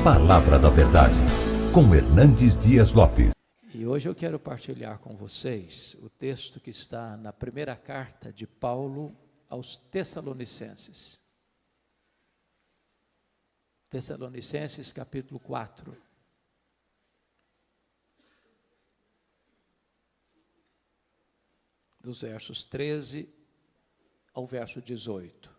Palavra da Verdade, com Hernandes Dias Lopes. E hoje eu quero partilhar com vocês o texto que está na primeira carta de Paulo aos Tessalonicenses. Tessalonicenses capítulo 4. Dos versos 13 ao verso 18.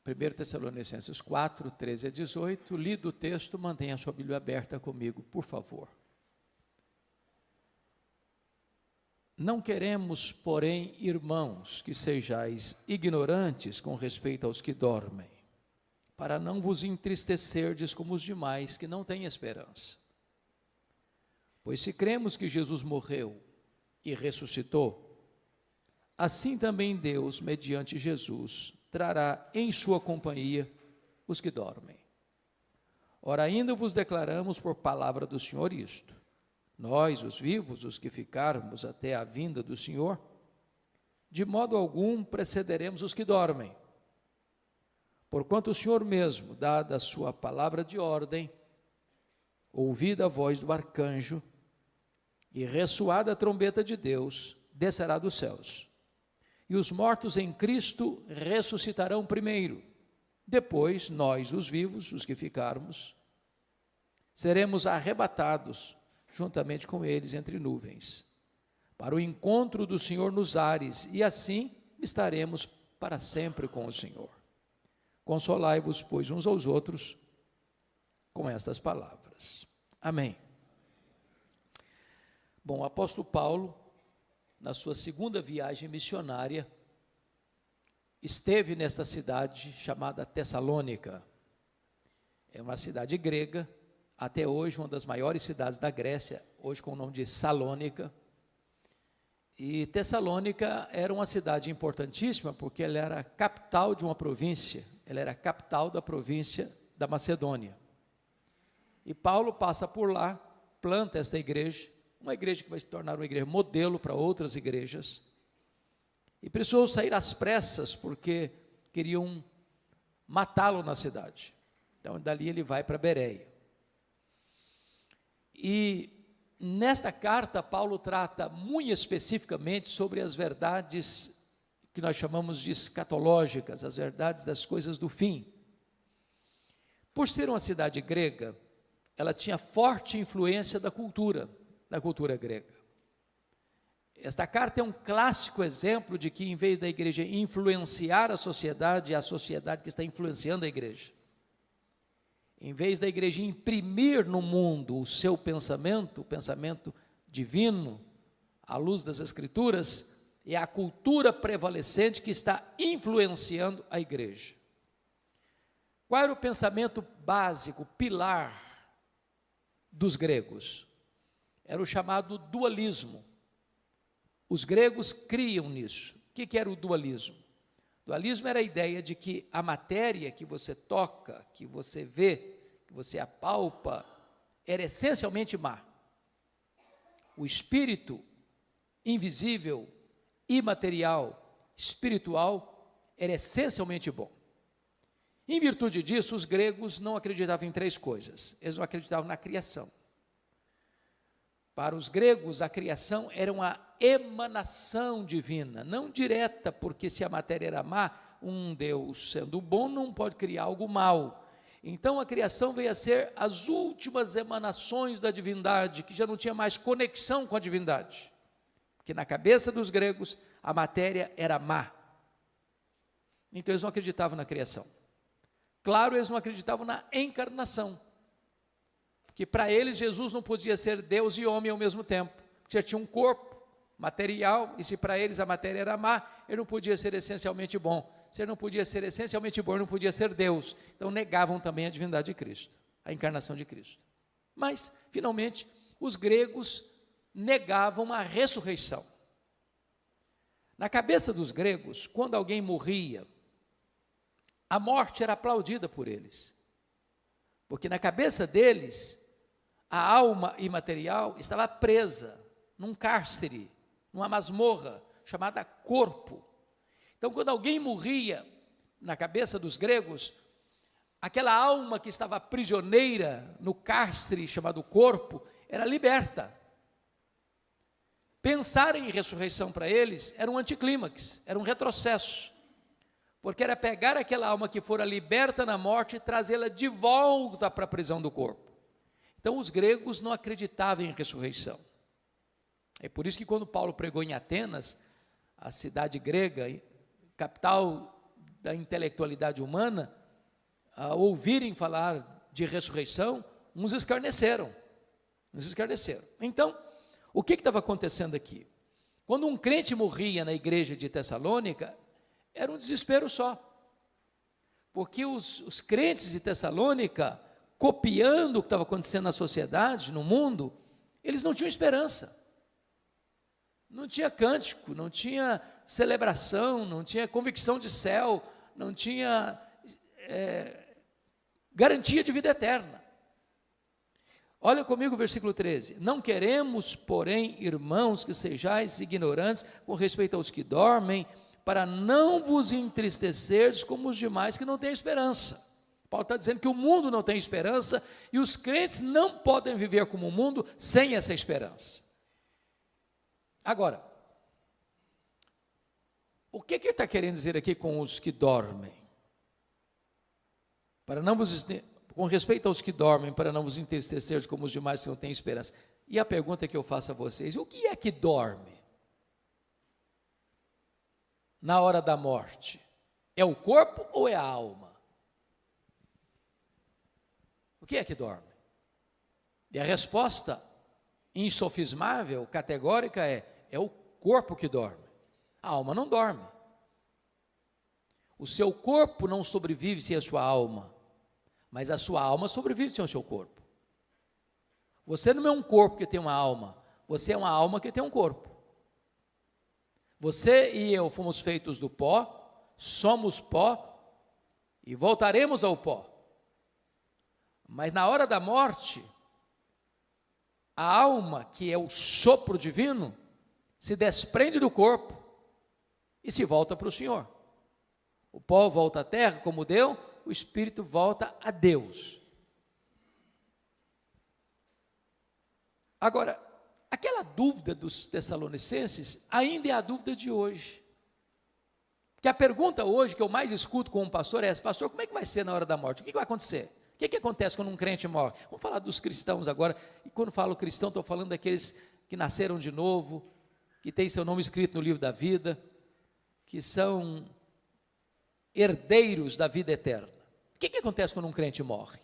1 Tessalonicenses 4, 13 a 18, lido o texto, mantenha a sua Bíblia aberta comigo, por favor. Não queremos, porém, irmãos, que sejais ignorantes com respeito aos que dormem, para não vos entristecerdes como os demais que não têm esperança. Pois se cremos que Jesus morreu e ressuscitou, assim também Deus, mediante Jesus, trará em sua companhia os que dormem. Ora, ainda vos declaramos por palavra do Senhor isto: nós, os vivos, os que ficarmos até a vinda do Senhor, de modo algum precederemos os que dormem. Porquanto o Senhor mesmo, dada a sua palavra de ordem, ouvida a voz do arcanjo e ressoada a trombeta de Deus, descerá dos céus. E os mortos em Cristo ressuscitarão primeiro. Depois, nós, os vivos, os que ficarmos, seremos arrebatados juntamente com eles entre nuvens, para o encontro do Senhor nos ares, e assim estaremos para sempre com o Senhor. Consolai-vos, pois, uns aos outros com estas palavras. Amém. Bom, o apóstolo Paulo, na sua segunda viagem missionária, esteve nesta cidade chamada Tessalônica. É uma cidade grega, até hoje uma das maiores cidades da Grécia, hoje com o nome de Salônica. E Tessalônica era uma cidade importantíssima porque ela era a capital de uma província, ela era a capital da província da Macedônia. E Paulo passa por lá, planta esta igreja, uma igreja que vai se tornar uma igreja modelo para outras igrejas, e precisou sair às pressas, porque queriam matá-lo na cidade. Então, dali ele vai para Bereia. E nesta carta, Paulo trata muito especificamente sobre as verdades que nós chamamos de escatológicas, as verdades das coisas do fim. Por ser uma cidade grega, ela tinha forte influência da cultura grega. Esta carta é um clássico exemplo de que, em vez da igreja influenciar a sociedade, é a sociedade que está influenciando a igreja. Em vez da igreja imprimir no mundo o seu pensamento, o pensamento divino, à luz das Escrituras, é a cultura prevalecente que está influenciando a igreja. Qual era o pensamento básico, pilar dos gregos? Era o chamado dualismo. Os gregos criam nisso. O que era o dualismo? O dualismo era a ideia de que a matéria que você toca, que você vê, que você apalpa, era essencialmente má. O espírito invisível, imaterial, espiritual, era essencialmente bom. Em virtude disso, os gregos não acreditavam em três coisas. Eles não acreditavam na criação. Para os gregos, a criação era uma emanação divina, não direta, porque se a matéria era má, um Deus sendo bom não pode criar algo mau. Então a criação veio a ser as últimas emanações da divindade, que já não tinha mais conexão com a divindade, porque na cabeça dos gregos a matéria era má. Então eles não acreditavam na criação. Claro, eles não acreditavam na encarnação, porque para eles Jesus não podia ser Deus e homem ao mesmo tempo, porque já tinha um corpo material, e se para eles a matéria era má, ele não podia ser essencialmente bom. Se ele não podia ser essencialmente bom, ele não podia ser Deus. Então negavam também a divindade de Cristo, a encarnação de Cristo. Mas, finalmente, os gregos negavam a ressurreição. Na cabeça dos gregos, quando alguém morria, a morte era aplaudida por eles, porque na cabeça deles, a alma imaterial estava presa num cárcere, numa masmorra chamada corpo. Então, quando alguém morria, na cabeça dos gregos, aquela alma que estava prisioneira no cárcere chamado corpo, era liberta. Pensar em ressurreição para eles era um anticlímax, era um retrocesso, porque era pegar aquela alma que fora liberta na morte e trazê-la de volta para a prisão do corpo. Então os gregos não acreditavam em ressurreição. É por isso que quando Paulo pregou em Atenas, a cidade grega, capital da intelectualidade humana, ao ouvirem falar de ressurreição, uns escarneceram. Então, o que estava acontecendo aqui? Quando um crente morria na igreja de Tessalônica, era um desespero só, porque os crentes de Tessalônica, copiando o que estava acontecendo na sociedade, no mundo, eles não tinham esperança, não tinha cântico, não tinha celebração, não tinha convicção de céu, não tinha garantia de vida eterna. Olha comigo o versículo 13: não queremos, porém, irmãos, que sejais ignorantes com respeito aos que dormem, para não vos entristecerdes como os demais que não têm esperança. Paulo está dizendo que o mundo não tem esperança, e os crentes não podem viver como o mundo sem essa esperança. Agora, o que ele está querendo dizer aqui com os que dormem? Com respeito aos que dormem, para não vos entristecer como os demais que não têm esperança. E a pergunta que eu faço a vocês: o que é que dorme na hora da morte? É o corpo ou é a alma? O que é que dorme? E a resposta insofismável, categórica é o corpo que dorme. A alma não dorme. O seu corpo não sobrevive sem a sua alma, mas a sua alma sobrevive sem o seu corpo. Você não é um corpo que tem uma alma, você é uma alma que tem um corpo. Você e eu fomos feitos do pó, somos pó e voltaremos ao pó. Mas na hora da morte, a alma, que é o sopro divino, se desprende do corpo e se volta para o Senhor. O pó volta à terra como deu, o espírito volta a Deus. Agora, aquela dúvida dos tessalonicenses ainda é a dúvida de hoje. Porque a pergunta hoje que eu mais escuto com um pastor é essa: pastor, como é que vai ser na hora da morte? O que vai acontecer? O que acontece quando um crente morre? Vamos falar dos cristãos agora. E quando falo cristão, estou falando daqueles que nasceram de novo, que têm seu nome escrito no livro da vida, que são herdeiros da vida eterna. O que acontece quando um crente morre?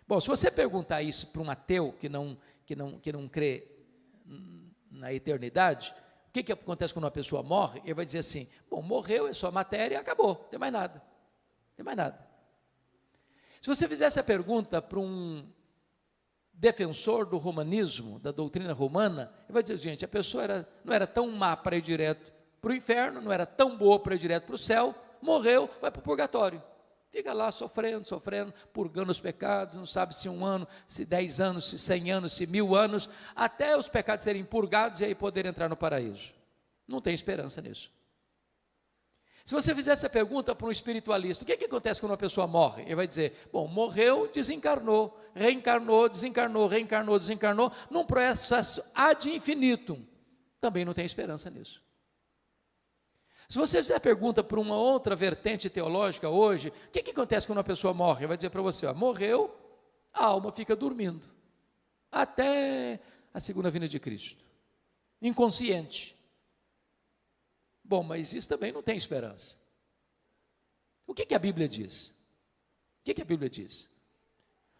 Bom, se você perguntar isso para um ateu que não crê na eternidade, o que acontece quando uma pessoa morre? Ele vai dizer assim: bom, morreu, é só matéria e acabou, não tem mais nada. Se você fizesse a pergunta para um defensor do romanismo, da doutrina romana, ele vai dizer: gente, a pessoa não era tão má para ir direto para o inferno, não era tão boa para ir direto para o céu, morreu, vai para o purgatório. Fica lá sofrendo, purgando os pecados, não sabe se 1 ano, se 10 anos, se 100 anos, se 1000 anos, até os pecados serem purgados e aí poder entrar no paraíso. Não tem esperança nisso. Se você fizesse a pergunta para um espiritualista: o que acontece quando uma pessoa morre? Ele vai dizer: bom, morreu, desencarnou, reencarnou, desencarnou, num processo ad infinitum. Também não tem esperança nisso. Se você fizer a pergunta para uma outra vertente teológica hoje: o que acontece quando uma pessoa morre? Ele vai dizer para você: morreu, a alma fica dormindo, até a segunda vinda de Cristo, inconsciente. Bom, mas isso também não tem esperança. O que a Bíblia diz? O que a Bíblia diz?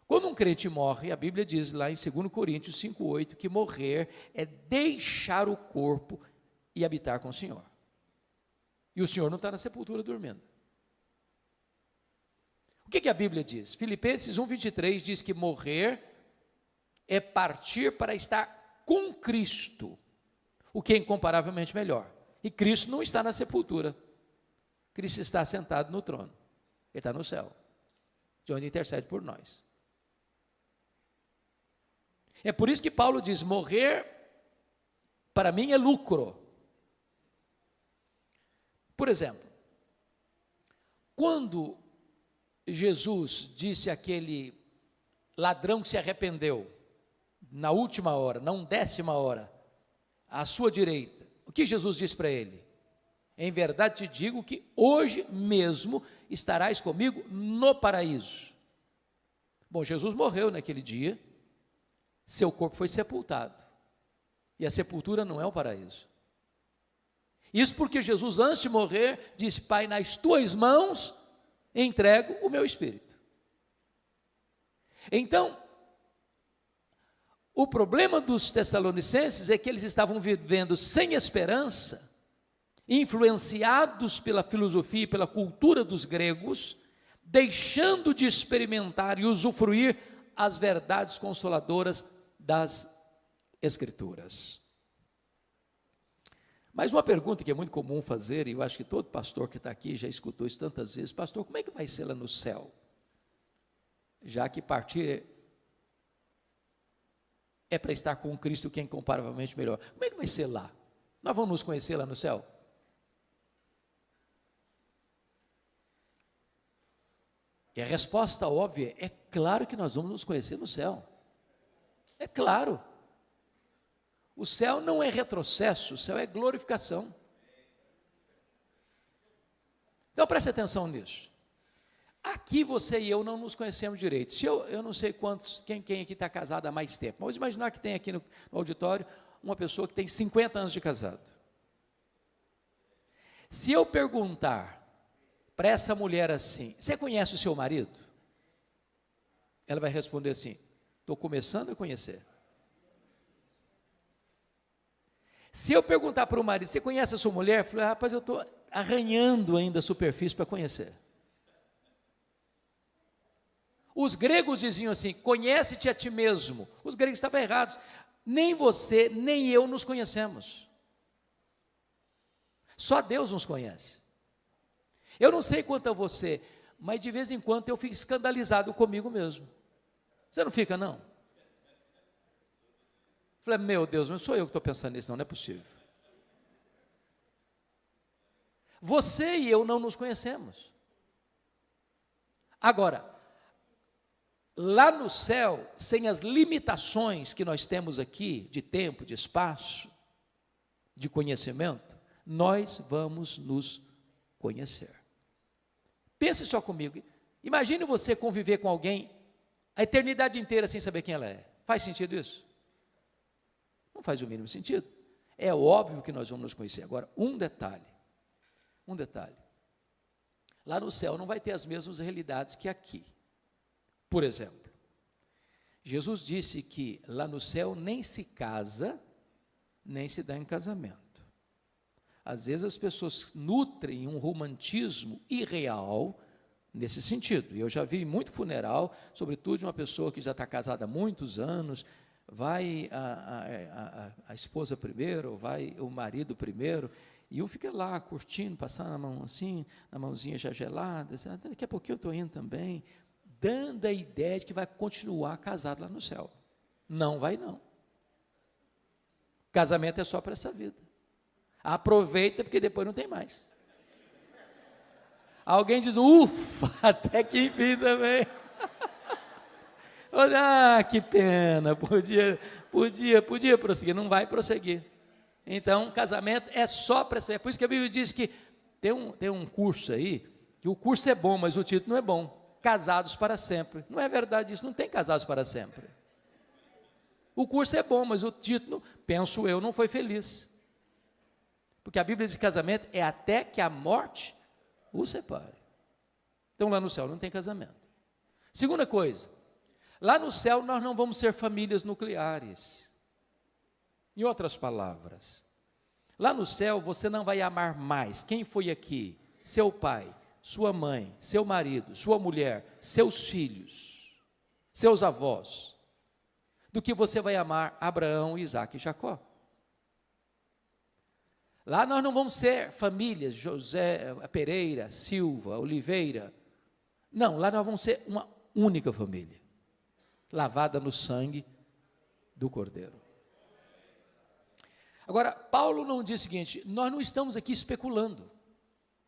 Quando um crente morre, a Bíblia diz lá em 2 Coríntios 5,8, que morrer é deixar o corpo e habitar com o Senhor. E o Senhor não está na sepultura dormindo. O que a Bíblia diz? Filipenses 1,23 diz que morrer é partir para estar com Cristo, o que é incomparavelmente melhor. E Cristo não está na sepultura. Cristo está sentado no trono. Ele está no céu, de onde intercede por nós. É por isso que Paulo diz: morrer para mim é lucro. Por exemplo, quando Jesus disse àquele ladrão que se arrependeu, na última hora, na 10ª hora, à sua direita, o que Jesus disse para ele? Em verdade te digo que hoje mesmo estarás comigo no paraíso. Bom, Jesus morreu naquele dia, seu corpo foi sepultado, e a sepultura não é o paraíso. Isso porque Jesus, antes de morrer, disse: Pai, nas tuas mãos entrego o meu espírito. Então, o problema dos tessalonicenses é que eles estavam vivendo sem esperança, influenciados pela filosofia e pela cultura dos gregos, deixando de experimentar e usufruir as verdades consoladoras das Escrituras. Mas uma pergunta que é muito comum fazer, e eu acho que todo pastor que está aqui já escutou isso tantas vezes: pastor, como é que vai ser lá no céu? Já que partir é para estar com Cristo, que é incomparavelmente melhor. Como é que vai ser lá? Nós vamos nos conhecer lá no céu? E a resposta óbvia é claro que nós vamos nos conhecer no céu. É claro. O céu não é retrocesso, o céu é glorificação. Então preste atenção nisso. Aqui você e eu não nos conhecemos direito. Se eu não sei quem aqui está casado há mais tempo. Vamos imaginar que tem aqui no auditório uma pessoa que tem 50 anos de casado. Se eu perguntar para essa mulher assim: você conhece o seu marido? Ela vai responder assim: estou começando a conhecer. Se eu perguntar para o marido: você conhece a sua mulher? Eu falei: rapaz, eu estou arranhando ainda a superfície para conhecer. Os gregos diziam assim: conhece-te a ti mesmo. Os gregos estavam errados. Nem você, nem eu nos conhecemos. Só Deus nos conhece. Eu não sei quanto a você, mas de vez em quando eu fico escandalizado comigo mesmo. Você não fica, não? Falei: meu Deus, não sou eu que estou pensando nisso, não é possível. Você e eu não nos conhecemos. Agora, lá no céu, sem as limitações que nós temos aqui, de tempo, de espaço, de conhecimento, nós vamos nos conhecer. Pense só comigo, imagine você conviver com alguém a eternidade inteira sem saber quem ela é. Faz sentido isso? Não faz o mínimo sentido. É óbvio que nós vamos nos conhecer. Agora, um detalhe, lá no céu não vai ter as mesmas realidades que aqui. Por exemplo, Jesus disse que lá no céu nem se casa, nem se dá em casamento. Às vezes as pessoas nutrem um romantismo irreal nesse sentido. E eu já vi muito funeral, sobretudo de uma pessoa que já está casada há muitos anos, vai a esposa primeiro, vai o marido primeiro, e um fica lá curtindo, passando a mão assim, a mãozinha já gelada, assim, daqui a pouquinho eu estou indo também, dando a ideia de que vai continuar casado lá no céu. Não vai, não. Casamento é só para essa vida. Aproveita, porque depois não tem mais. Alguém diz: ufa, até que enfim também. Ah, que pena, podia prosseguir. Não vai prosseguir. Então, casamento é só para essa vida. É por isso que a Bíblia diz que tem um curso aí, que o curso é bom, mas o título não é bom. Casados para sempre. Não é verdade isso, não tem casados para sempre. O curso é bom, mas o título, penso eu, não foi feliz. Porque a Bíblia diz que casamento é até que a morte o separe. Então lá no céu não tem casamento. Segunda coisa, lá no céu nós não vamos ser famílias nucleares. Em outras palavras, lá no céu você não vai amar mais quem foi aqui, seu pai, sua mãe, seu marido, sua mulher, seus filhos, seus avós, do que você vai amar Abraão, Isaque e Jacó. Lá nós não vamos ser famílias, José, Pereira, Silva, Oliveira. Não, lá nós vamos ser uma única família, lavada no sangue do Cordeiro. Agora, Paulo não diz o seguinte: nós não estamos aqui especulando.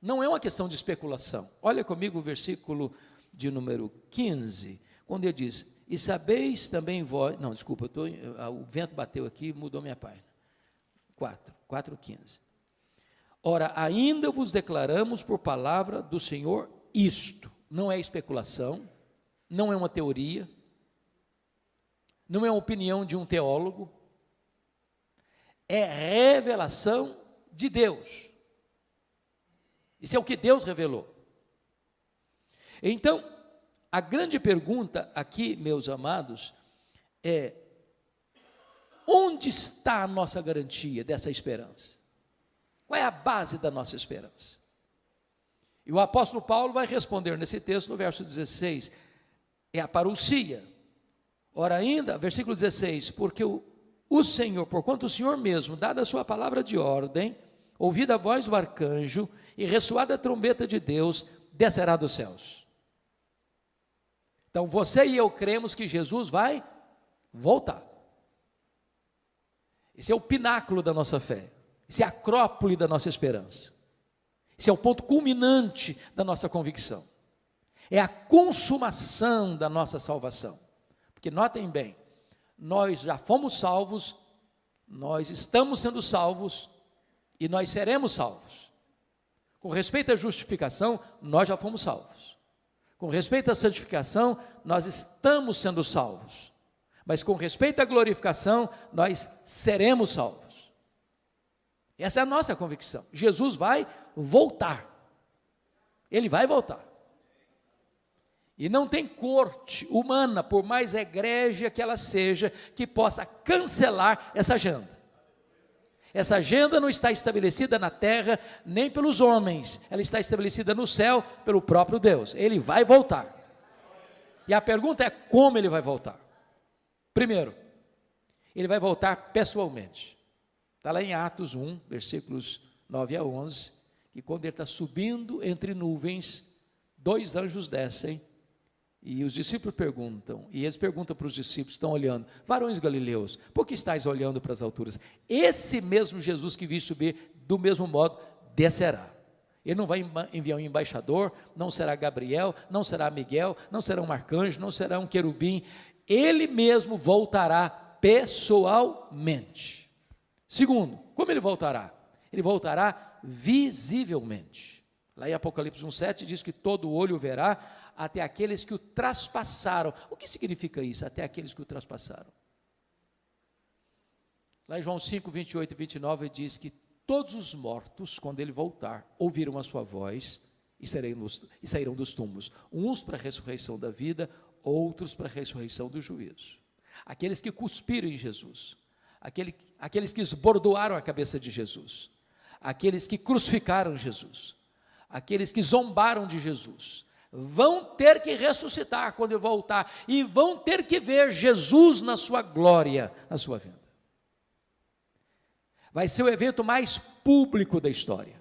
Não é uma questão de especulação. Olha comigo o versículo de número 15, quando ele diz: e sabeis também vós, não, desculpa, o vento bateu aqui, mudou minha página, 4:15. Ora, ainda vos declaramos por palavra do Senhor isto, não é especulação, não é uma teoria, não é uma opinião de um teólogo, é revelação de Deus. Isso é o que Deus revelou. Então, a grande pergunta aqui, meus amados, é: onde está a nossa garantia dessa esperança? Qual é a base da nossa esperança? E o apóstolo Paulo vai responder nesse texto, no verso 16, é a parousia. Ora ainda, versículo 16, porque o Senhor, porquanto o Senhor mesmo, dada a sua palavra de ordem, ouvida a voz do arcanjo e ressoada a trombeta de Deus, descerá dos céus. Então você e eu cremos que Jesus vai voltar. Esse é o pináculo da nossa fé, esse é a acrópole da nossa esperança, esse é o ponto culminante da nossa convicção, é a consumação da nossa salvação. Porque notem bem, nós já fomos salvos, nós estamos sendo salvos e nós seremos salvos. Com respeito à justificação, nós já fomos salvos. Com respeito à santificação, nós estamos sendo salvos. Mas com respeito à glorificação, nós seremos salvos. Essa é a nossa convicção. Jesus vai voltar. Ele vai voltar. E não tem corte humana, por mais egrégia que ela seja, que possa cancelar essa agenda. Essa agenda não está estabelecida na terra, nem pelos homens, ela está estabelecida no céu, pelo próprio Deus. Ele vai voltar. E a pergunta é: como ele vai voltar? Primeiro, ele vai voltar pessoalmente. Está lá em Atos 1, versículos 9 a 11, que quando ele está subindo entre nuvens, 2 anjos descem, e os discípulos perguntam, e eles perguntam para os discípulos, estão olhando: varões galileus, por que estáis olhando para as alturas? Esse mesmo Jesus que vi subir, do mesmo modo, descerá. Ele não vai enviar um embaixador, não será Gabriel, não será Miguel, não será um arcanjo, não será um querubim, ele mesmo voltará pessoalmente. Segundo, como ele voltará? Ele voltará visivelmente. Lá em Apocalipse 1,7 diz que todo olho o verá, até aqueles que o traspassaram. O que significa isso? Até aqueles que o traspassaram. Lá em João 5, 28 e 29 diz que todos os mortos, quando ele voltar, ouviram a sua voz e sairão dos túmulos, uns para a ressurreição da vida, outros para a ressurreição do juízo. Aqueles que cuspiram em Jesus, aqueles que esbordoaram a cabeça de Jesus, aqueles que crucificaram Jesus, aqueles que zombaram de Jesus, vão ter que ressuscitar quando ele voltar, e vão ter que ver Jesus na sua glória, na sua vinda. Vai ser o evento mais público da história,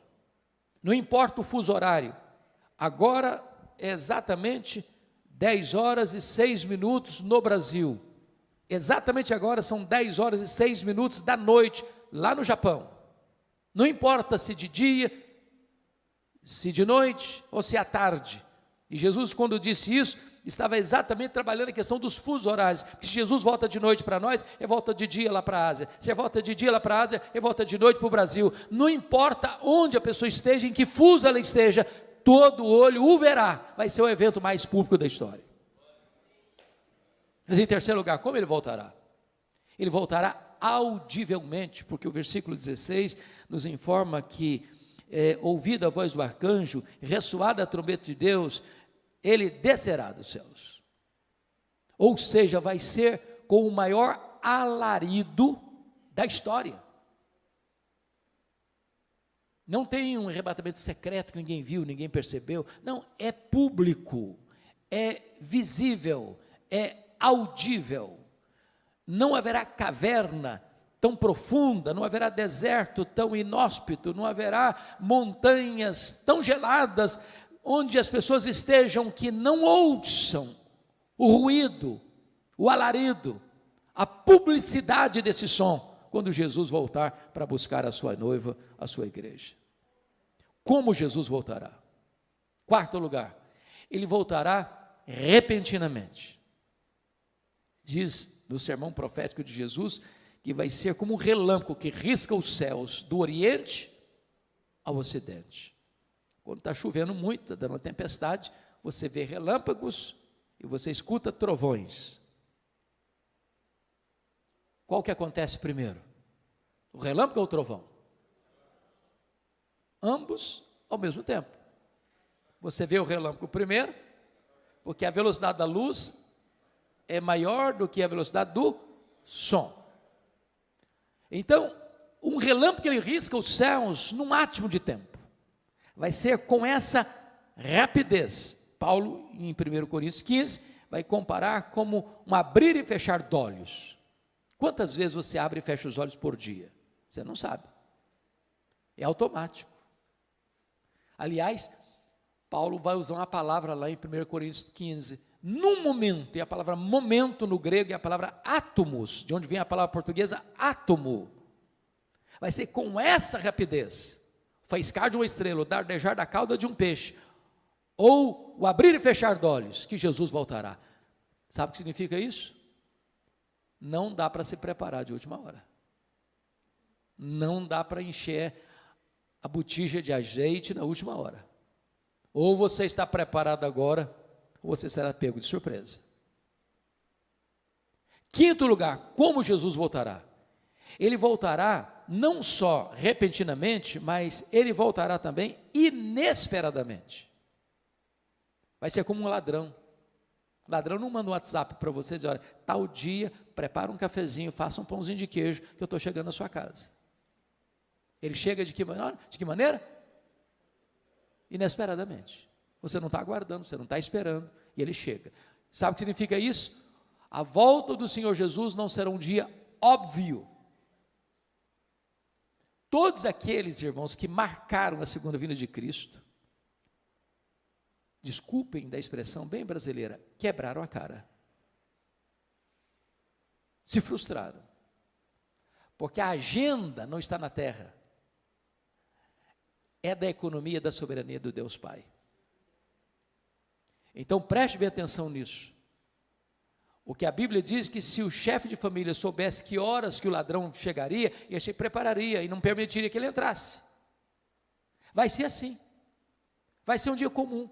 não importa o fuso horário. Agora é exatamente 10 horas e 6 minutos no Brasil, exatamente agora são 10 horas e 6 minutos da noite, lá no Japão. Não importa se de dia, se de noite ou se à tarde. E Jesus, quando disse isso, estava exatamente trabalhando a questão dos fusos horários, porque se Jesus volta de noite para nós, é volta de dia lá para a Ásia, se é volta de dia lá para a Ásia, é volta de noite para o Brasil. Não importa onde a pessoa esteja, em que fuso ela esteja, todo olho o verá. Vai ser o evento mais público da história. Mas em terceiro lugar, como ele voltará? Ele voltará audivelmente, porque o versículo 16 nos informa que, ouvida a voz do arcanjo, ressoada a trombeta de Deus, ele descerá dos céus. Ou seja, vai ser com o maior alarido da história. Não tem um arrebatamento secreto que ninguém viu, ninguém percebeu. Não, é público, é visível, é audível. Não haverá caverna tão profunda, não haverá deserto tão inóspito, não haverá montanhas tão geladas, onde as pessoas estejam que não ouçam o ruído, o alarido, a publicidade desse som, quando Jesus voltar para buscar a sua noiva, a sua igreja. como Jesus voltará. Quarto lugar, ele voltará repentinamente. Diz no sermão profético de Jesus que vai ser como um relâmpago que risca os céus do Oriente ao Ocidente. Quando está chovendo muito, está dando uma tempestade, você vê relâmpagos e você escuta trovões. Qual que acontece primeiro? O relâmpago ou o trovão? Ambos ao mesmo tempo. Você vê o relâmpago primeiro, porque a velocidade da luz é maior do que a velocidade do som. Então, um relâmpago ele risca os céus num átimo de tempo. Vai ser com essa rapidez. Paulo, em 1 Coríntios 15, vai comparar como um abrir e fechar de olhos. Quantas vezes você abre e fecha os olhos por dia? Você não sabe. É automático. Aliás, Paulo vai usar uma palavra lá em 1 Coríntios 15, num momento, e a palavra momento no grego é a palavra átomos, de onde vem a palavra portuguesa átomo. Vai ser com esta rapidez, faiscar de uma estrela, o dardejar da cauda de um peixe, ou o abrir e fechar de olhos, que Jesus voltará. Sabe o que significa isso? Não dá para se preparar de última hora. Não dá para encher a botija de azeite na última hora. Ou você está preparado agora, ou você será pego de surpresa. Quinto lugar, como Jesus voltará? Ele voltará não só repentinamente, mas ele voltará também inesperadamente. Vai ser como um ladrão. O ladrão não manda um WhatsApp para você dizer, olha, tal dia, prepara um cafezinho, faça um pãozinho de queijo, que eu estou chegando na sua casa. Ele chega de que maneira? De que maneira? Inesperadamente. Você não está aguardando, você não está esperando, e ele chega. Sabe o que significa isso? A volta do Senhor Jesus não será um dia óbvio. Todos aqueles, irmãos, que marcaram a segunda vinda de Cristo, desculpem da expressão bem brasileira, quebraram a cara. Se frustraram. Porque a agenda não está na terra. É da economia da soberania do Deus Pai. Então preste bem atenção nisso. O que a Bíblia diz que se o chefe de família soubesse que horas que o ladrão chegaria, ele se prepararia e não permitiria que ele entrasse. Vai ser assim. Vai ser um dia comum.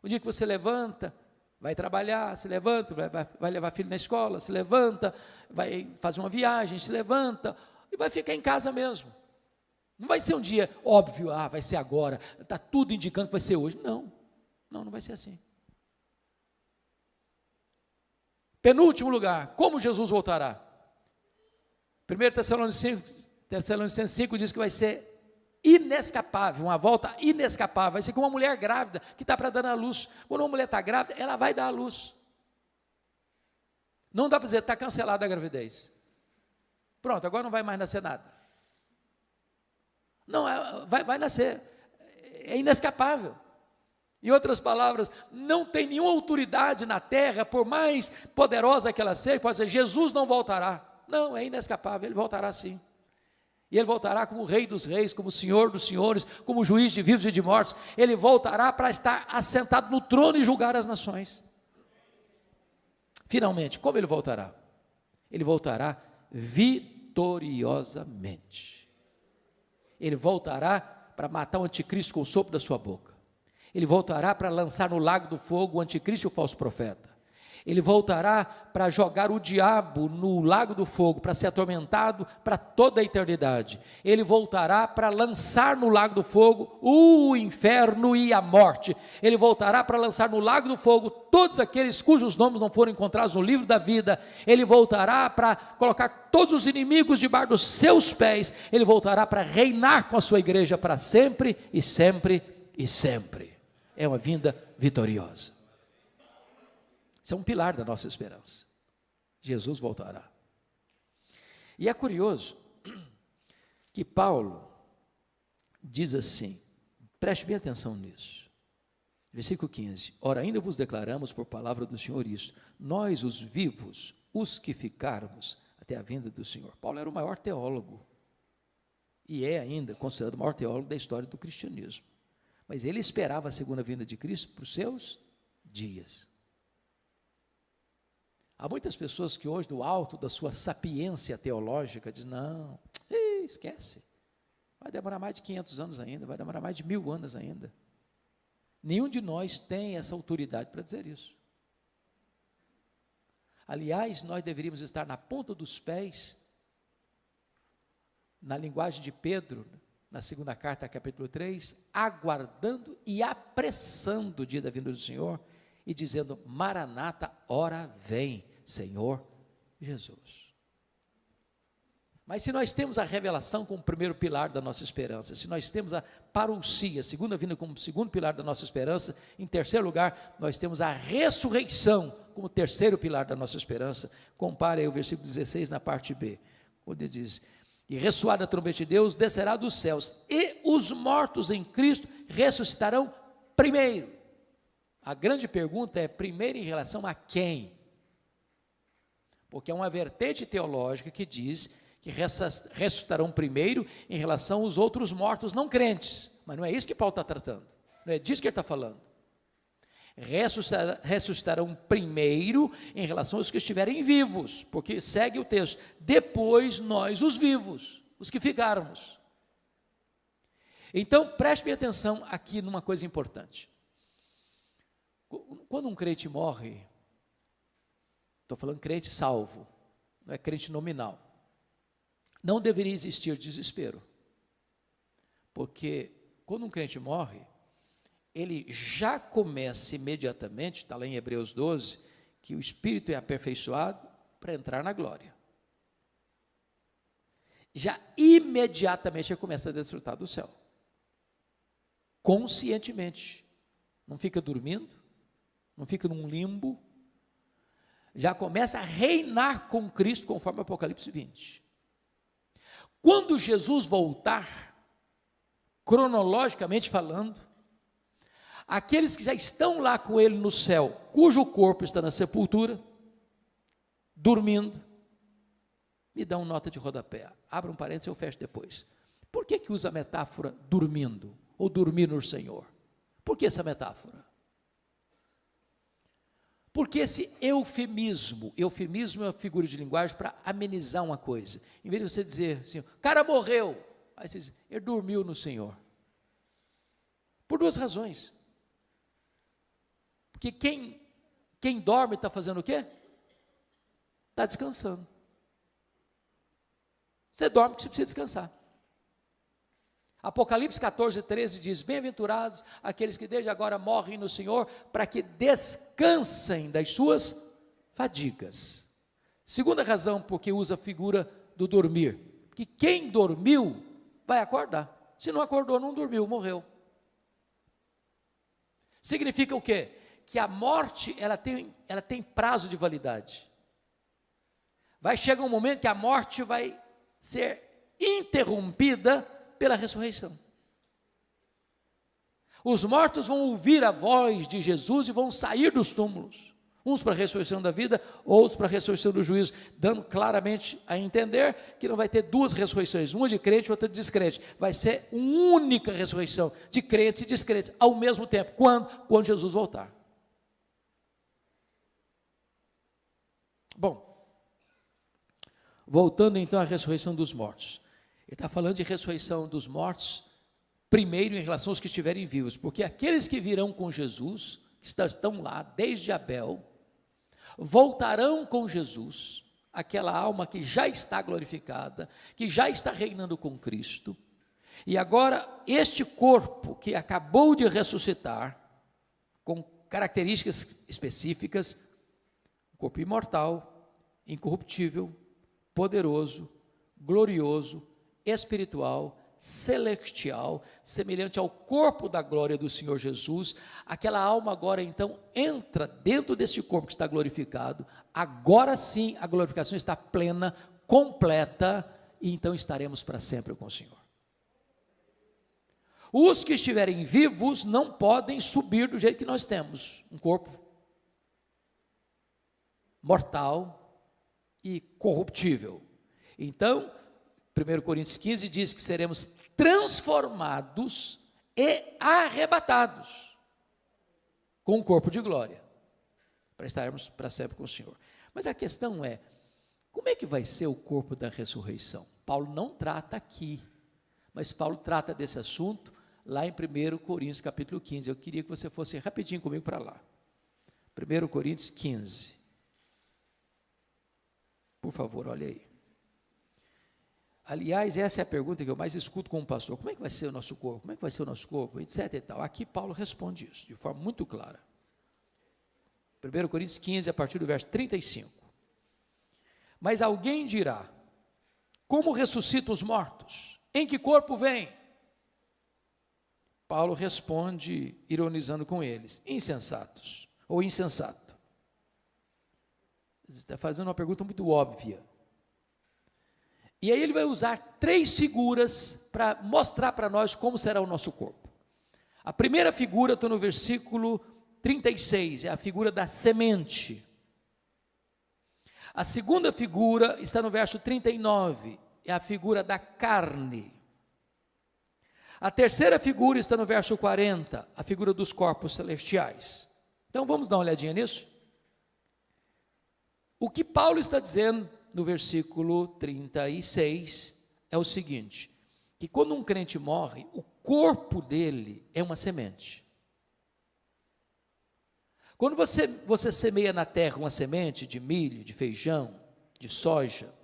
O dia que você levanta, vai trabalhar, se levanta, vai levar filho na escola, se levanta, vai fazer uma viagem, se levanta e vai ficar em casa mesmo. Não vai ser um dia óbvio, vai ser agora, está tudo indicando que vai ser hoje. Não vai ser assim. Penúltimo lugar, como Jesus voltará? 1 Tessalonicenses 5 diz que vai ser inescapável, uma volta inescapável, vai ser como uma mulher grávida que está para dar à luz. Quando uma mulher está grávida, ela vai dar à luz. Não dá para dizer, está cancelada a gravidez. Pronto, agora não vai mais nascer nada. Não, vai nascer, é inescapável. Em outras palavras, não tem nenhuma autoridade na terra, por mais poderosa que ela seja, pode dizer, Jesus não voltará. Não, é inescapável, ele voltará sim. E ele voltará como o Rei dos Reis, como o Senhor dos Senhores, como juiz de vivos e de mortos. Ele voltará para estar assentado no trono e julgar as nações. Finalmente, como ele voltará? Ele voltará vitoriosamente. Ele voltará para matar o anticristo com o sopro da sua boca. Ele voltará para lançar no lago do fogo o anticristo e o falso profeta. Ele voltará para jogar o diabo no lago do fogo, para ser atormentado para toda a eternidade. Ele voltará para lançar no lago do fogo o inferno e a morte. Ele voltará para lançar no lago do fogo todos aqueles cujos nomes não foram encontrados no livro da vida. Ele voltará para colocar todos os inimigos debaixo dos seus pés. Ele voltará para reinar com a sua igreja para sempre e sempre e sempre. É uma vinda vitoriosa. Isso é um pilar da nossa esperança. Jesus voltará. E é curioso que Paulo diz assim, preste bem atenção nisso. Versículo 15. Ora, ainda vos declaramos por palavra do Senhor isso, nós os vivos, os que ficarmos até a vinda do Senhor. Paulo era o maior teólogo e é ainda considerado o maior teólogo da história do cristianismo. Mas ele esperava a segunda vinda de Cristo para os seus dias. Há muitas pessoas que hoje, do alto da sua sapiência teológica, dizem, não, esquece, vai demorar mais de 500 anos ainda, vai demorar mais de 1000 anos ainda. Nenhum de nós tem essa autoridade para dizer isso. Aliás, nós deveríamos estar na ponta dos pés, na linguagem de Pedro, na segunda carta, capítulo 3, aguardando e apressando o dia da vinda do Senhor, e dizendo, Maranata, ora vem, Senhor Jesus. Mas se nós temos a revelação como primeiro pilar da nossa esperança, se nós temos a parousia, a segunda vinda como segundo pilar da nossa esperança, em terceiro lugar, nós temos a ressurreição como terceiro pilar da nossa esperança. Compare aí o versículo 16 na parte B, onde diz, e ressoada a trombeta de Deus, descerá dos céus, e os mortos em Cristo ressuscitarão primeiro. A grande pergunta é, primeiro em relação a quem? Porque é uma vertente teológica que diz que ressuscitarão primeiro em relação aos outros mortos não crentes, mas não é isso que Paulo está tratando, não é disso que ele está falando. Ressuscitarão primeiro em relação aos que estiverem vivos, porque segue o texto, depois nós os vivos, os que ficarmos. Então preste bem atenção aqui numa coisa importante. Quando um crente morre, estou falando crente salvo, não é crente nominal, não deveria existir desespero, porque quando um crente morre, ele já começa imediatamente, está lá em Hebreus 12, que o espírito é aperfeiçoado para entrar na glória. Já imediatamente ele começa a desfrutar do céu, conscientemente, não fica dormindo, não fica num limbo, já começa a reinar com Cristo, conforme Apocalipse 20. Quando Jesus voltar, cronologicamente falando, aqueles que já estão lá com ele no céu, cujo corpo está na sepultura, dormindo, me dão nota de rodapé, abra um parênteses, eu fecho depois. Por que usa a metáfora dormindo, ou dormir no Senhor? Por que essa metáfora? Porque esse eufemismo é uma figura de linguagem para amenizar uma coisa. Em vez de você dizer assim, o cara morreu, aí você diz, ele dormiu no Senhor. Por duas razões. Porque quem dorme está fazendo o quê? Está descansando. Você dorme porque você precisa descansar. Apocalipse 14, 13 diz, bem-aventurados aqueles que desde agora morrem no Senhor, para que descansem das suas fadigas. Segunda razão porque usa a figura do dormir, porque quem dormiu vai acordar, se não acordou, não dormiu, morreu. Significa o quê? Que a morte, ela tem prazo de validade. Vai chegar um momento que a morte vai ser interrompida pela ressurreição. Os mortos vão ouvir a voz de Jesus e vão sair dos túmulos, uns para a ressurreição da vida, outros para a ressurreição do juízo, dando claramente a entender que não vai ter duas ressurreições, uma de crente e outra de descrente, vai ser uma única ressurreição, de crentes e descrentes, ao mesmo tempo. Quando Jesus voltar. Bom, voltando então à ressurreição dos mortos. Ele está falando de ressurreição dos mortos, primeiro em relação aos que estiverem vivos, porque aqueles que virão com Jesus, que estão lá desde Abel, voltarão com Jesus, aquela alma que já está glorificada, que já está reinando com Cristo, e agora este corpo que acabou de ressuscitar, com características específicas, corpo imortal, incorruptível, poderoso, glorioso, espiritual, celestial, semelhante ao corpo da glória do Senhor Jesus. Aquela alma agora então entra dentro deste corpo que está glorificado. Agora sim a glorificação está plena, completa, e então estaremos para sempre com o Senhor. Os que estiverem vivos não podem subir do jeito que nós temos, um corpo mortal e corruptível. Então, 1 Coríntios 15 diz que seremos transformados e arrebatados com um corpo de glória, para estarmos para sempre com o Senhor. Mas a questão é, como é que vai ser o corpo da ressurreição? Paulo não trata aqui, mas Paulo trata desse assunto lá em 1 Coríntios capítulo 15. Eu queria que você fosse rapidinho comigo para lá. 1 Coríntios 15. Por favor, olha aí. Aliás, essa é a pergunta que eu mais escuto como pastor. Como é que vai ser o nosso corpo? Como é que vai ser o nosso corpo? Etc e tal. Aqui Paulo responde isso de forma muito clara. 1 Coríntios 15, a partir do verso 35. Mas alguém dirá, como ressuscitam os mortos? Em que corpo vem? Paulo responde, ironizando com eles, insensatos, ou insensato. Você está fazendo uma pergunta muito óbvia. E aí ele vai usar 3 figuras para mostrar para nós como será o nosso corpo. A primeira figura, estou no versículo 36, é a figura da semente. A segunda figura está no verso 39, é a figura da carne. A terceira figura está no verso 40, a figura dos corpos celestiais. Então vamos dar uma olhadinha nisso? O que Paulo está dizendo no versículo 36 é o seguinte, que quando um crente morre, o corpo dele é uma semente. Quando você semeia na terra uma semente de milho, de feijão, de soja,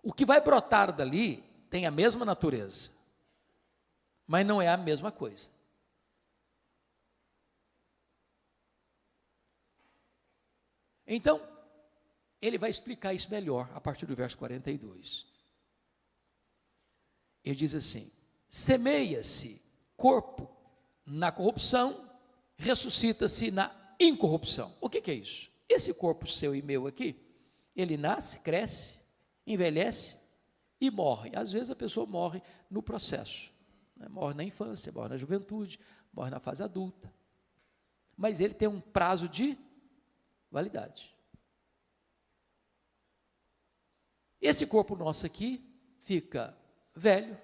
o que vai brotar dali tem a mesma natureza, mas não é a mesma coisa. Então, ele vai explicar isso melhor a partir do verso 42. Ele diz assim: semeia-se corpo na corrupção, ressuscita-se na incorrupção. O que é isso? Esse corpo seu e meu aqui, ele nasce, cresce, envelhece e morre. Às vezes a pessoa morre no processo, né? Morre na infância, morre na juventude, morre na fase adulta. Mas ele tem um prazo de validade. Esse corpo nosso aqui fica velho,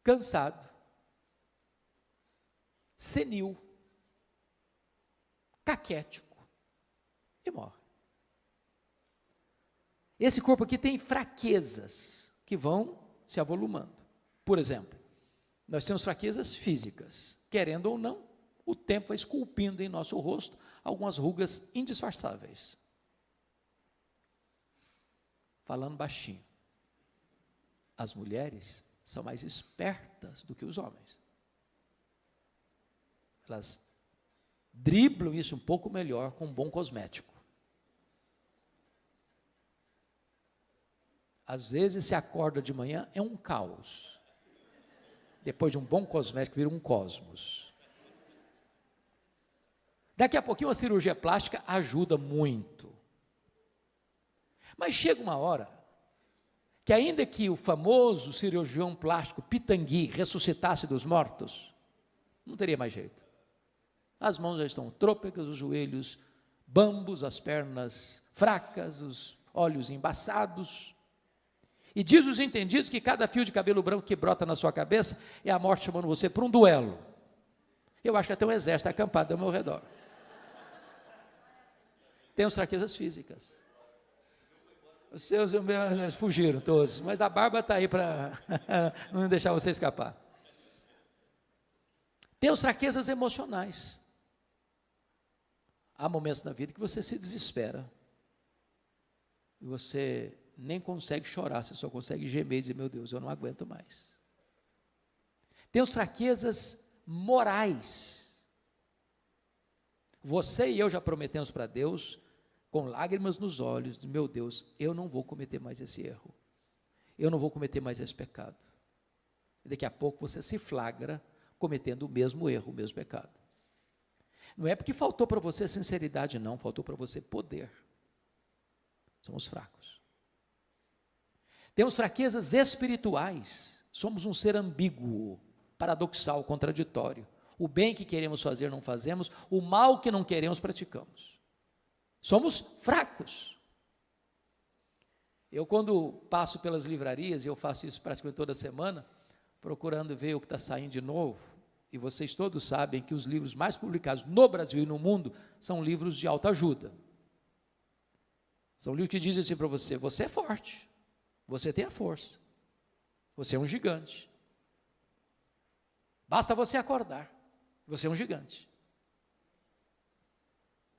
cansado, senil, caquético e morre. Esse corpo aqui tem fraquezas que vão se avolumando. Por exemplo, nós temos fraquezas físicas. Querendo ou não, o tempo vai esculpindo em nosso rosto algumas rugas indisfarçáveis. Falando baixinho, as mulheres são mais espertas do que os homens. Elas driblam isso um pouco melhor com um bom cosmético. Às vezes se acorda de manhã, é um caos. Depois de um bom cosmético, vira um cosmos. Daqui a pouquinho, uma cirurgia plástica ajuda muito. Mas chega uma hora que, ainda que o famoso cirurgião plástico Pitangui ressuscitasse dos mortos, não teria mais jeito. As mãos já estão trôpegas, os joelhos bambos, as pernas fracas, os olhos embaçados. E diz os entendidos que cada fio de cabelo branco que brota na sua cabeça é a morte chamando você para um duelo. Eu acho que até um exército acampado ao meu redor. Temos fraquezas físicas. Os seus fugiram todos, mas a barba está aí para não deixar você escapar. Temos fraquezas emocionais. Há momentos na vida que você se desespera. E você nem consegue chorar, você só consegue gemer e dizer, meu Deus, eu não aguento mais. Temos fraquezas morais. Você e eu já prometemos para Deus, com lágrimas nos olhos, meu Deus, eu não vou cometer mais esse erro, eu não vou cometer mais esse pecado. E daqui a pouco você se flagra cometendo o mesmo erro, o mesmo pecado. Não é porque faltou para você sinceridade, não, faltou para você poder. Somos fracos. Temos fraquezas espirituais, somos um ser ambíguo, paradoxal, contraditório. O bem que queremos fazer não fazemos, o mal que não queremos praticamos. Somos fracos. Eu, quando passo pelas livrarias, e eu faço isso praticamente toda semana, procurando ver o que está saindo de novo, e vocês todos sabem que os livros mais publicados no Brasil e no mundo são livros de autoajuda. São livros que dizem assim para você: você é forte, você tem a força, você é um gigante. Basta você acordar, você é um gigante.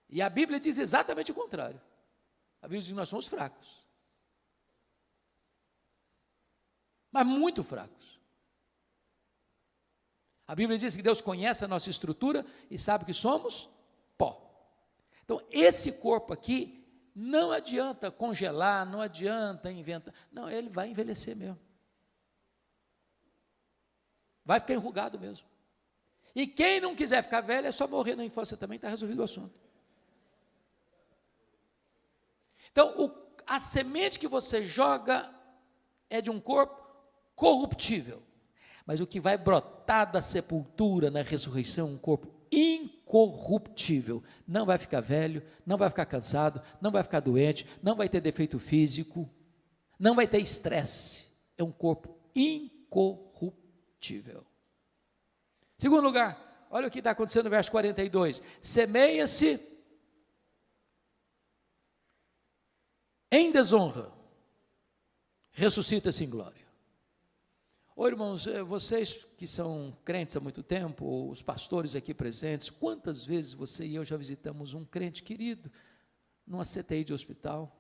E a Bíblia diz exatamente o contrário. A Bíblia diz que nós somos fracos. Mas muito fracos. A Bíblia diz que Deus conhece a nossa estrutura e sabe que somos pó. Então, esse corpo aqui, não adianta congelar, não adianta inventar. Não, ele vai envelhecer mesmo. Vai ficar enrugado mesmo. E quem não quiser ficar velho, é só morrer na infância também, está resolvido o assunto. Então, a semente que você joga é de um corpo corruptível. Mas o que vai brotar da sepultura na ressurreição é um corpo incorruptível. Não vai ficar velho, não vai ficar cansado, não vai ficar doente, não vai ter defeito físico, não vai ter estresse. É um corpo incorruptível. Segundo lugar, olha o que está acontecendo no verso 42. Semeia-se em desonra, ressuscita-se em glória. Ô irmãos, vocês que são crentes há muito tempo, ou os pastores aqui presentes, quantas vezes você e eu já visitamos um crente querido numa CTI de hospital,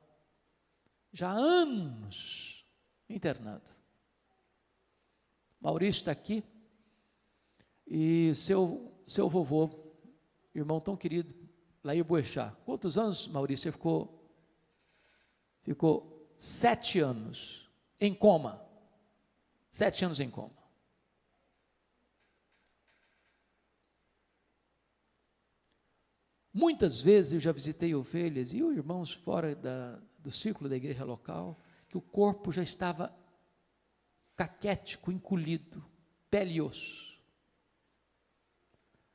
já há anos internado. Maurício está aqui, e seu vovô, irmão tão querido, Lair Boechat. Quantos anos, Maurício, você ficou 7 anos em coma. 7 anos em coma. Muitas vezes eu já visitei ovelhas e irmãos fora do círculo da igreja local, que o corpo já estava caquético, encolhido, pele e osso,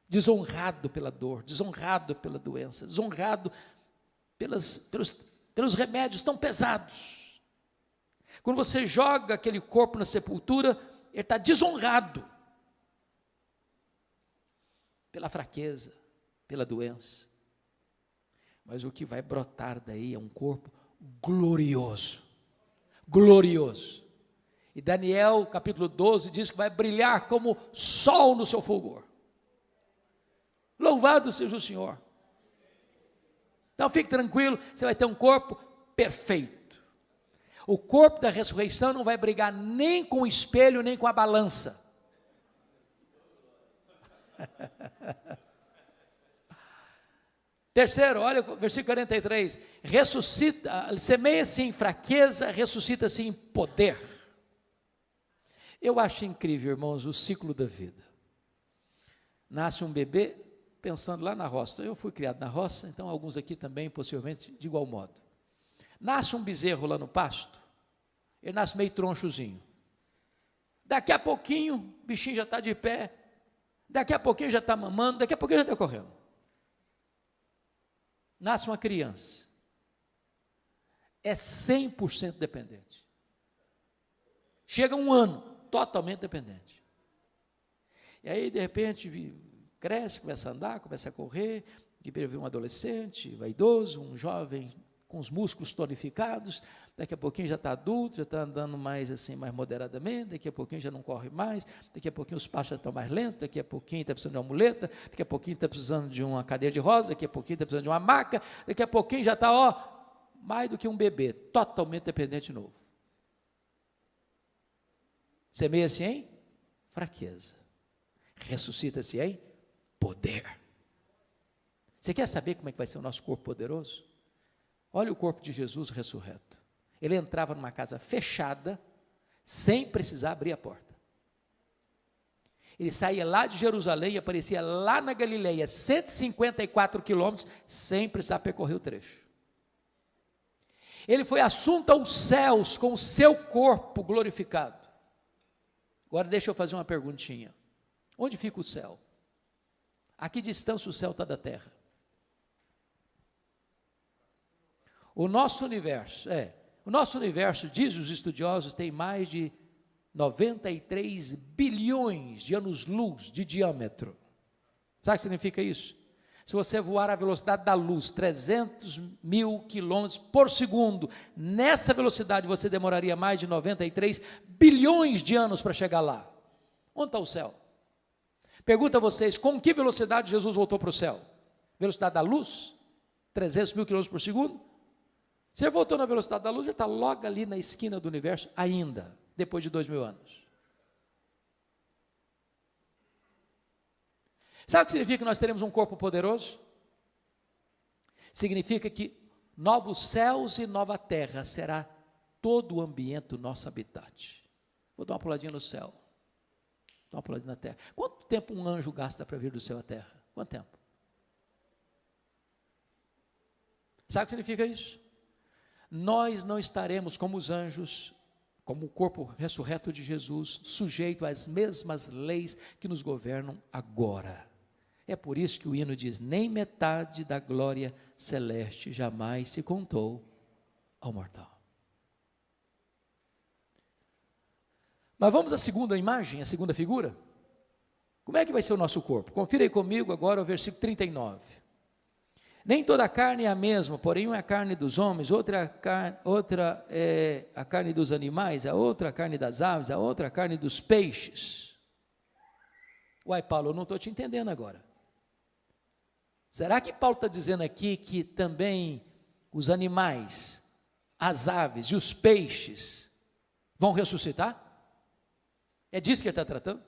desonrado pela dor, desonrado pela doença, desonrado pelos remédios tão pesados. Quando você joga aquele corpo na sepultura, ele está desonrado pela fraqueza, pela doença. Mas o que vai brotar daí é um corpo glorioso, glorioso. E Daniel, capítulo 12, diz que vai brilhar como sol no seu fulgor. Louvado seja o Senhor. Então fique tranquilo, você vai ter um corpo perfeito. O corpo da ressurreição não vai brigar nem com o espelho, nem com a balança. Terceiro, olha o versículo 43. Semeia-se em fraqueza, ressuscita-se em poder. Eu acho incrível, irmãos, o ciclo da vida. Nasce um bebê, pensando lá na roça. Eu fui criado na roça, então alguns aqui também, possivelmente, de igual modo. Nasce um bezerro lá no pasto, ele nasce meio tronchozinho. Daqui a pouquinho, o bichinho já está de pé, daqui a pouquinho já está mamando, daqui a pouquinho já está correndo. Nasce uma criança, é 100% dependente. Chega um ano, totalmente dependente. E aí, de repente, cresce, começa a andar, começa a correr, de repente um adolescente, vaidoso, um jovem com os músculos tonificados, daqui a pouquinho já está adulto, já está andando mais assim, mais moderadamente, daqui a pouquinho já não corre mais, daqui a pouquinho os passos já estão mais lentos, daqui a pouquinho está precisando de uma muleta, daqui a pouquinho está precisando de uma cadeira de rosa, daqui a pouquinho está precisando de uma maca, daqui a pouquinho já está, mais do que um bebê, totalmente dependente de novo. Semeia-se em fraqueza, ressuscita-se em poder. Você quer saber como é que vai ser o nosso corpo poderoso? Olha o corpo de Jesus ressurreto. Ele entrava numa casa fechada, sem precisar abrir a porta. Ele saía lá de Jerusalém e aparecia lá na Galileia, 154 quilômetros, sem precisar percorrer o trecho. Ele foi assunto aos céus com o seu corpo glorificado. Agora deixa eu fazer uma perguntinha. Onde fica o céu? A que distância o céu está da terra? O nosso universo, O nosso universo, diz os estudiosos, tem mais de 93 bilhões de anos-luz de diâmetro. Sabe o que significa isso? Se você voar à velocidade da luz, 300 mil quilômetros por segundo, nessa velocidade você demoraria mais de 93 bilhões de anos para chegar lá. Onde está o céu? Pergunto a vocês, com que velocidade Jesus voltou para o céu? Velocidade da luz? 300 mil quilômetros por segundo? Se ele voltou na velocidade da luz, ele está logo ali na esquina do universo ainda, depois de 2000 anos. Sabe o que significa que nós teremos um corpo poderoso? Significa que novos céus e nova terra será todo o ambiente do nosso habitat. Vou dar uma puladinha no céu, dar uma puladinha na terra. Quanto tempo um anjo gasta para vir do céu à terra? Quanto tempo? Sabe o que significa isso? Nós não estaremos como os anjos, como o corpo ressurreto de Jesus, sujeito às mesmas leis que nos governam agora. É por isso que o hino diz, nem metade da glória celeste jamais se contou ao mortal. Mas vamos à segunda imagem, à segunda figura? Como é que vai ser o nosso corpo? Confira aí comigo agora o versículo 39. Nem toda a carne é a mesma, porém uma é a carne dos homens, outra é a carne dos animais, a outra a carne das aves, a outra a carne dos peixes. Uai, Paulo, eu não estou te entendendo agora. Será que Paulo está dizendo aqui que também os animais, as aves e os peixes vão ressuscitar? É disso que ele está tratando?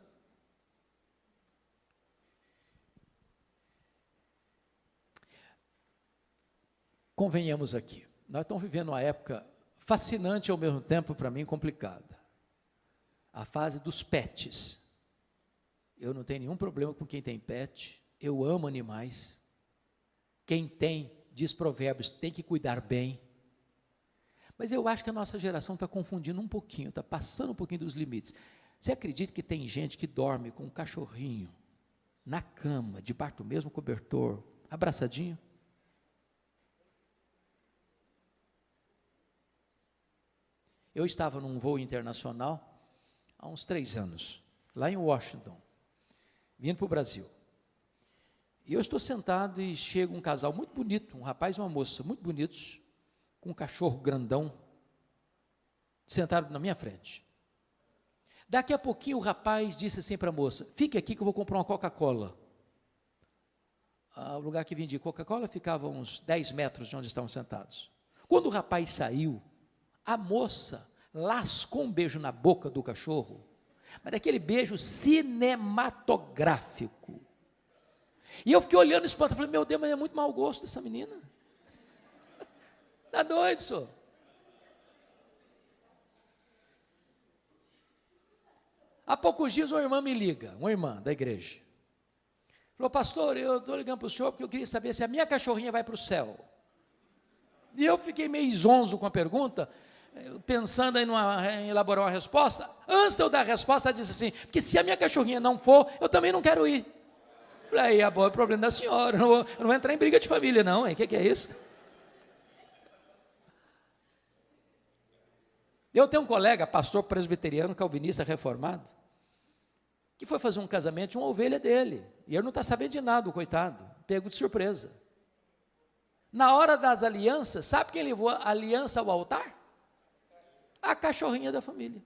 Convenhamos aqui, nós estamos vivendo uma época fascinante e ao mesmo tempo, para mim, complicada. A fase dos pets. Eu não tenho nenhum problema com quem tem pet, eu amo animais. Quem tem, diz Provérbios, tem que cuidar bem. Mas eu acho que a nossa geração está confundindo um pouquinho, está passando um pouquinho dos limites. Você acredita que tem gente que dorme com um cachorrinho na cama, debaixo do mesmo cobertor, abraçadinho? Eu estava num voo internacional há uns 3 anos, lá em Washington, vindo para o Brasil. E eu estou sentado e chega um casal muito bonito, um rapaz e uma moça, muito bonitos, com um cachorro grandão, sentado na minha frente. Daqui a pouquinho o rapaz disse assim para a moça, fique aqui que eu vou comprar uma Coca-Cola. O lugar que vendia Coca-Cola ficava uns 10 metros de onde estavam sentados. Quando o rapaz saiu, a moça lascou um beijo na boca do cachorro, mas daquele beijo cinematográfico. E eu fiquei olhando espantado, falei, meu Deus, mas é muito mau gosto dessa menina. Está doido, senhor. Há poucos dias uma irmã me liga, uma irmã da igreja. Falou, pastor, eu estou ligando para o senhor porque eu queria saber se a minha cachorrinha vai para o céu. E eu fiquei meio zonzo com a pergunta, pensando em elaborar uma resposta. Antes de eu dar a resposta, ela disse assim, porque se a minha cachorrinha não for, eu também não quero ir. Falei, é o problema da senhora, eu não vou entrar em briga de família não, o que é isso? Eu tenho um colega, pastor presbiteriano, calvinista, reformado, que foi fazer um casamento de uma ovelha dele, e ele não está sabendo de nada, o coitado, pego de surpresa. Na hora das alianças, sabe quem levou a aliança ao altar? A cachorrinha da família.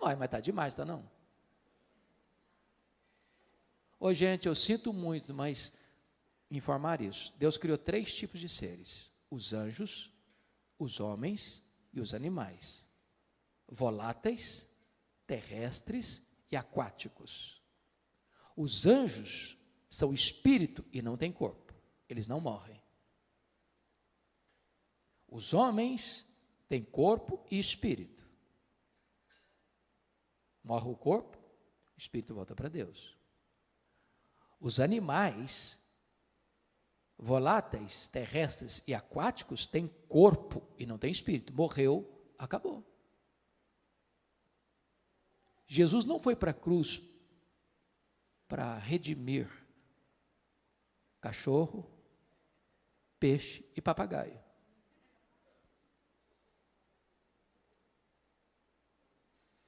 Mas está demais, está não? Ô gente, eu sinto muito, mas informar isso. Deus criou 3 tipos de seres: os anjos, os homens e os animais. Voláteis, terrestres e aquáticos. Os anjos são espírito e não têm corpo. Eles não morrem. Os homens têm corpo e espírito. Morre o corpo, o espírito volta para Deus. Os animais, voláteis, terrestres e aquáticos, têm corpo e não têm espírito. Morreu, acabou. Jesus não foi para a cruz para redimir cachorro, peixe e papagaio.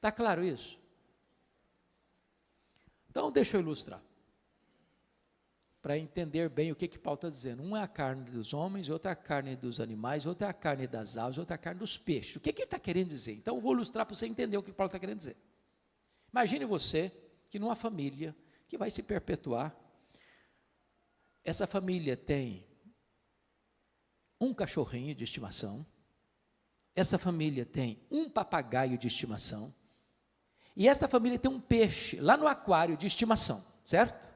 Está claro isso? Então, deixa eu ilustrar, para entender bem o que Paulo está dizendo. Um é a carne dos homens, outra é a carne dos animais, outra é a carne das aves, outra é a carne dos peixes. O que ele está querendo dizer? Então, eu vou ilustrar para você entender o que Paulo está querendo dizer. Imagine você que numa família que vai se perpetuar, essa família tem um cachorrinho de estimação, essa família tem um papagaio de estimação, e esta família tem um peixe lá no aquário de estimação, certo?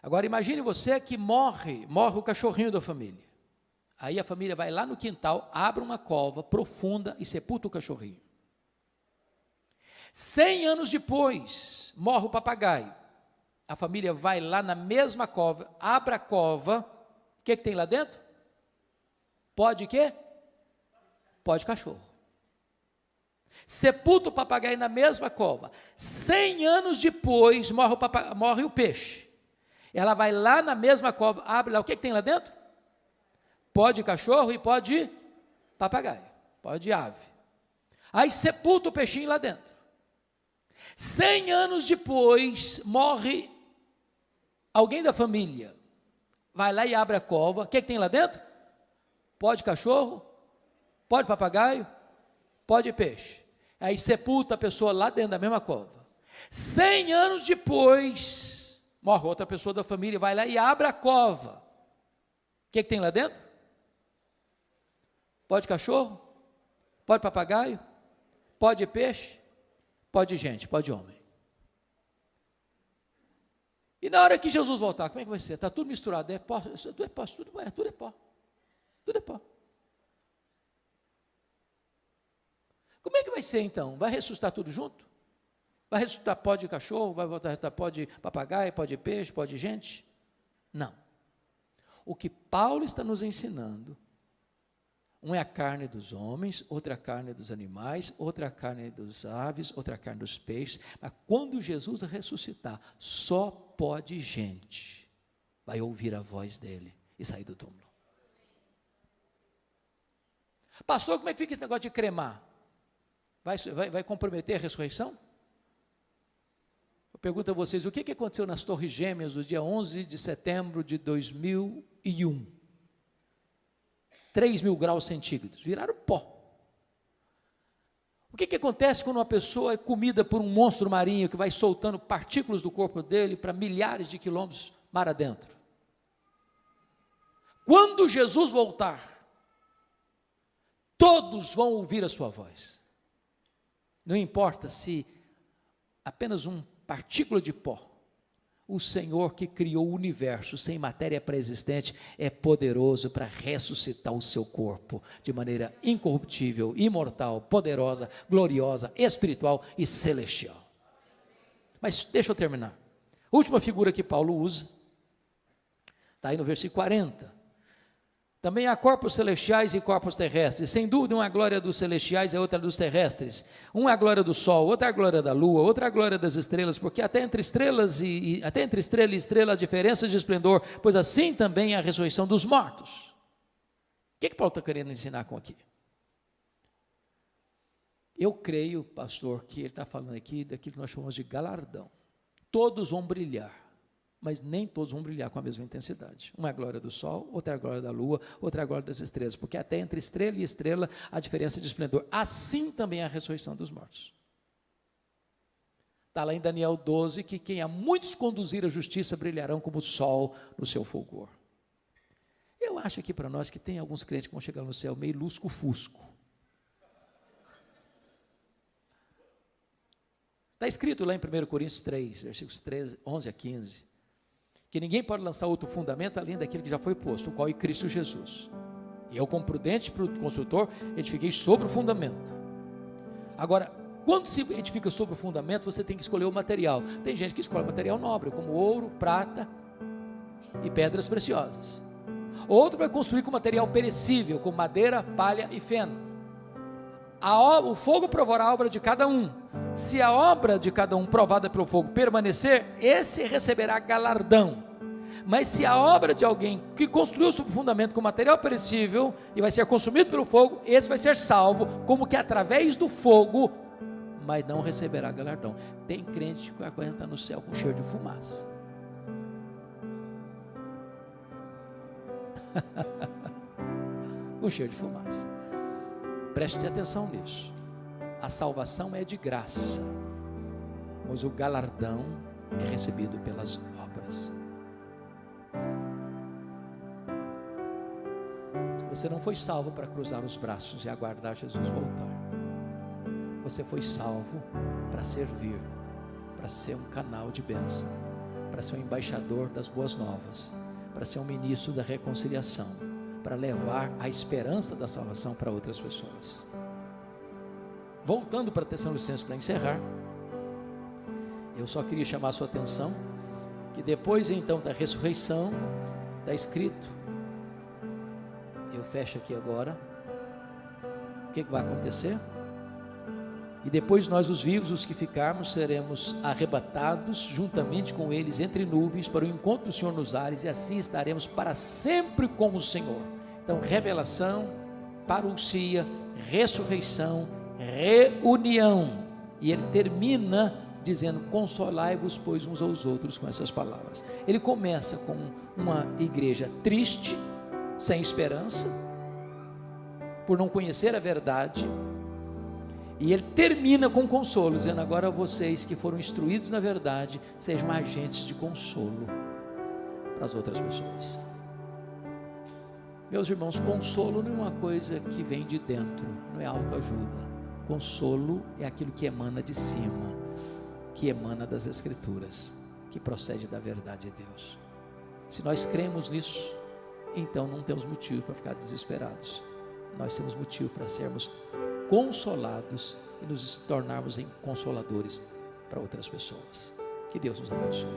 Agora imagine você que morre o cachorrinho da família. Aí a família vai lá no quintal, abre uma cova profunda e sepulta o cachorrinho. 100 anos depois, morre o papagaio. A família vai lá na mesma cova, abre a cova, o que tem lá dentro? Pó de quê? Pó de cachorro. Sepulta o papagaio na mesma cova. 100 anos depois, morre o peixe. Ela vai lá na mesma cova, abre lá, o que tem lá dentro? Pó de cachorro e pó de papagaio, pó de ave. Aí sepulta o peixinho lá dentro. 100 anos depois, morre alguém da família. Vai lá e abre a cova, o que tem lá dentro? Pó de cachorro, pó de papagaio, pó de peixe. Aí sepulta a pessoa lá dentro da mesma cova. 100 anos depois, morre outra pessoa da família, vai lá e abre a cova. O que tem lá dentro? Pó de cachorro, pó de papagaio, pó de peixe, pó de gente, pó de homem. E na hora que Jesus voltar, como é que vai ser? Está tudo misturado, é pó, tudo é pó, tudo é pó. Tudo é pó. Como é que vai ser então? Vai ressuscitar tudo junto? Vai ressuscitar pó de cachorro? Vai voltar a ressuscitar pó de papagaio, pó de peixe, pó de gente? Não. O que Paulo está nos ensinando, um é a carne dos homens, outra a carne dos animais, outra a carne dos aves, outra a carne dos peixes, mas quando Jesus ressuscitar, só pó de gente vai ouvir a voz dele e sair do túmulo. Pastor, como é que fica esse negócio de cremar? Vai comprometer a ressurreição? Eu pergunto a vocês, o que aconteceu nas Torres Gêmeas do dia 11 de setembro de 2001? 3.000 graus centígrados, viraram pó. O que acontece quando uma pessoa é comida por um monstro marinho que vai soltando partículas do corpo dele para milhares de quilômetros mar adentro? Quando Jesus voltar, todos vão ouvir a sua voz. Não importa se apenas uma partícula de pó, o Senhor que criou o universo sem matéria pré-existente é poderoso para ressuscitar o seu corpo de maneira incorruptível, imortal, poderosa, gloriosa, espiritual e celestial. Mas deixa eu terminar. A última figura que Paulo usa, está aí no versículo 40. Também há corpos celestiais e corpos terrestres. Sem dúvida, uma é a glória dos celestiais e outra dos terrestres. Uma é a glória do sol, outra é a glória da lua, outra é a glória das estrelas, porque até entre estrela e estrela há diferenças de esplendor, pois assim também é a ressurreição dos mortos. O que Paulo está querendo ensinar com aqui? Eu creio, pastor, que ele está falando aqui daquilo que nós chamamos de galardão. Todos vão brilhar, mas nem todos vão brilhar com a mesma intensidade. Uma é a glória do sol, outra é a glória da lua, outra é a glória das estrelas, porque até entre estrela e estrela há diferença de esplendor. Assim também é a ressurreição dos mortos. Está lá em Daniel 12, que quem a muitos conduzir a justiça brilharão como o sol no seu fulgor. Eu acho aqui para nós que tem alguns crentes que vão chegar no céu meio lusco-fusco. Está escrito lá em 1 Coríntios 3, versículos 11 a 15, que ninguém pode lançar outro fundamento além daquele que já foi posto, o qual é Cristo Jesus. E eu, como prudente construtor, edifiquei sobre o fundamento. Agora, quando se edifica sobre o fundamento, você tem que escolher o material. Tem gente que escolhe material nobre, como ouro, prata e pedras preciosas. Outro vai construir com material perecível, como madeira, palha e feno. O fogo provará a obra de cada um. Se a obra de cada um provada pelo fogo permanecer, esse receberá galardão. Mas se a obra de alguém que construiu sobre o fundamento com material perecível e vai ser consumido pelo fogo, esse vai ser salvo, como que através do fogo mas não receberá galardão. Tem crente que vai entrar no céu com cheiro de fumaça. Com cheiro de fumaça. Preste atenção nisso. A salvação é de graça, mas o galardão é recebido pelas obras. Você não foi salvo para cruzar os braços e aguardar Jesus voltar. Você foi salvo para servir, para ser um canal de bênção, para ser um embaixador das boas novas, para ser um ministro da reconciliação, para levar a esperança da salvação para outras pessoas. Voltando para Tessalonicenses para encerrar, eu só queria chamar a sua atenção que depois então da ressurreição, está escrito, eu fecho aqui agora, o que vai acontecer? E depois nós os vivos, os que ficarmos, seremos arrebatados juntamente com eles entre nuvens para o encontro do Senhor nos ares, e assim estaremos para sempre com o Senhor. Então, revelação, parousia, ressurreição, reunião, e ele termina dizendo: consolai-vos, pois, uns aos outros, com essas palavras. Ele começa com uma igreja triste, sem esperança, por não conhecer a verdade, e ele termina com consolo, dizendo: agora vocês que foram instruídos na verdade, sejam agentes de consolo para as outras pessoas. Meus irmãos, consolo não é uma coisa que vem de dentro, não é autoajuda. Consolo é aquilo que emana de cima, que emana das Escrituras, que procede da verdade de Deus. Se nós cremos nisso, então não temos motivo para ficar desesperados. Nós temos motivo para sermos consolados e nos tornarmos em consoladores para outras pessoas. Que Deus nos abençoe.